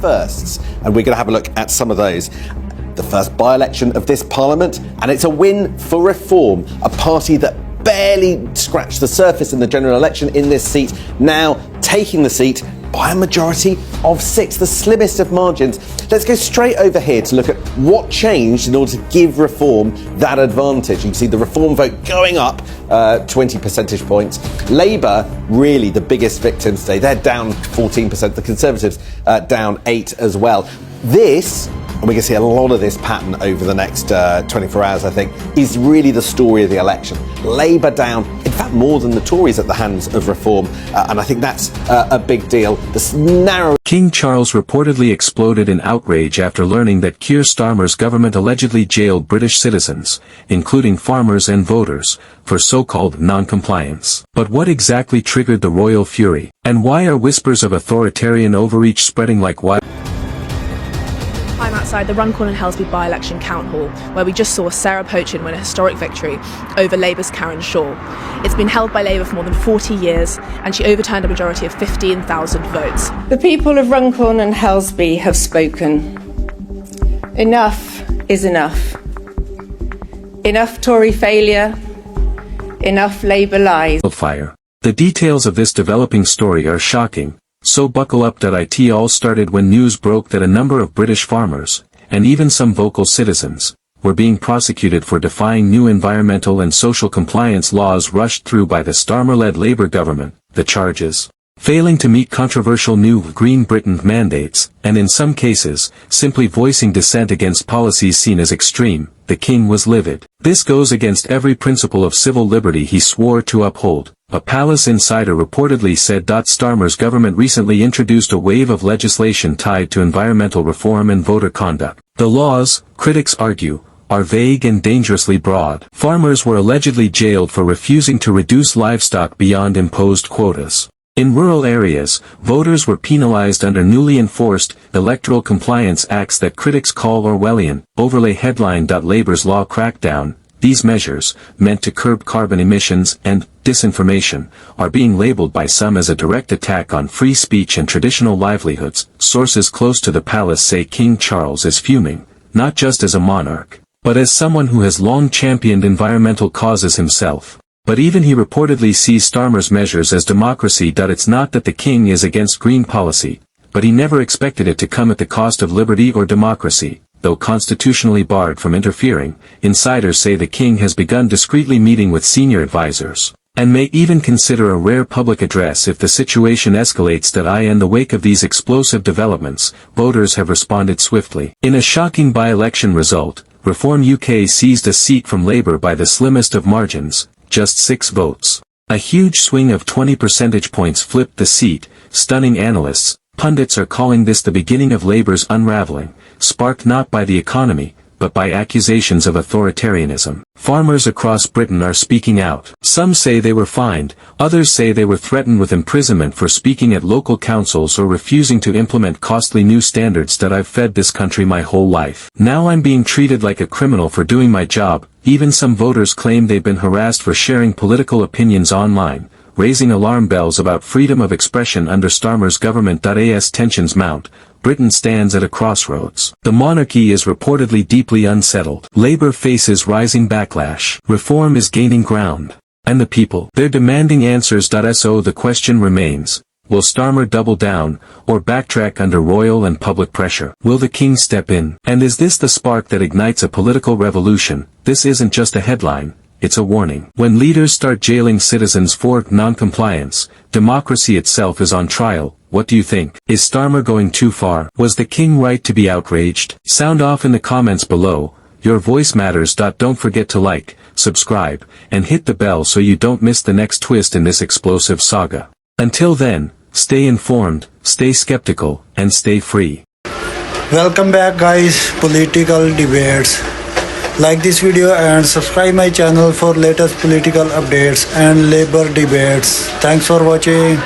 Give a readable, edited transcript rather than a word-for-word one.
firsts, and we're going to have a look at some of those. The first by-election of this parliament, and it's a win for Reform, a party that barely scratched the surface in the general election in this seat, now taking the seat by a majority of 6, the slimmest of margins. Let's go straight over here to look at what changed in order to give Reform that advantage. You can see the Reform vote going up 20 percentage points. Labour, really the biggest victim today. They're down 14%. The Conservatives down 8 as well. This, and we can see a lot of this pattern over the next 24 hours, I think, is really the story of the election. Labour down, in fact, more than the Tories at the hands of Reform, and I think that's a big deal. This narrow... King Charles reportedly exploded in outrage after learning that Keir Starmer's government allegedly jailed British citizens, including farmers and voters, for so-called non-compliance. But what exactly triggered the royal fury? And why are whispers of authoritarian overreach spreading like wildfire? I'm outside the Runcorn and Helsby by-election count hall, where we just saw Sarah Pochin win a historic victory over Labour's Karen Shaw. It's been held by Labour for more than 40 years, and she overturned a majority of 15,000 votes. The people of Runcorn and Helsby have spoken. Enough is enough. Enough Tory failure. Enough Labour lies. The details of this developing story are shocking. So buckle up. It all started when news broke that a number of British farmers, and even some vocal citizens, were being prosecuted for defying new environmental and social compliance laws rushed through by the Starmer-led Labour government. The charges: failing to meet controversial new Green Britain mandates, and in some cases, simply voicing dissent against policies seen as extreme. The king was livid. This goes against every principle of civil liberty he swore to uphold. A palace insider reportedly said Starmer's government recently introduced a wave of legislation tied to environmental reform and voter conduct. The laws, critics argue, are vague and dangerously broad. Farmers were allegedly jailed for refusing to reduce livestock beyond imposed quotas. In rural areas, voters were penalized under newly enforced electoral compliance acts that critics call Orwellian. Overlay headline. Labour's law crackdown. These measures, meant to curb carbon emissions and disinformation, are being labelled by some as a direct attack on free speech and traditional livelihoods. Sources close to the palace say King Charles is fuming, not just as a monarch, but as someone who has long championed environmental causes himself. But even he reportedly sees Starmer's measures as democracy. It's not that the king is against green policy, but he never expected it to come at the cost of liberty or democracy. Though constitutionally barred from interfering, insiders say the king has begun discreetly meeting with senior advisors, and may even consider a rare public address if the situation escalates. In the wake of these explosive developments, voters have responded swiftly. In a shocking by-election result, Reform UK seized a seat from Labour by the slimmest of margins, just 6 votes. A huge swing of 20 percentage points flipped the seat, stunning analysts. Pundits are calling this the beginning of Labour's unravelling, sparked not by the economy, but by accusations of authoritarianism. Farmers across Britain are speaking out. Some say they were fined, others say they were threatened with imprisonment for speaking at local councils or refusing to implement costly new standards. I've fed this country my whole life. Now I'm being treated like a criminal for doing my job. Even some voters claim they've been harassed for sharing political opinions online, raising alarm bells about freedom of expression under Starmer's government. As tensions mount, Britain stands at a crossroads. The monarchy is reportedly deeply unsettled. Labour faces rising backlash. Reform is gaining ground. And the people? They're demanding answers. So the question remains, will Starmer double down, or backtrack under royal and public pressure? Will the king step in? And is this the spark that ignites a political revolution? This isn't just a headline. It's a warning. When leaders start jailing citizens for non-compliance, democracy itself is on trial. What do you think? Is Starmer going too far? Was the king right to be outraged? Sound off in the comments below. Your voice matters. Don't forget to like, subscribe, and hit the bell so you don't miss the next twist in this explosive saga. Until then, stay informed, stay skeptical, and stay free. Welcome back guys, political debates. Like this video and subscribe my channel for latest political updates and labor debates. Thanks for watching.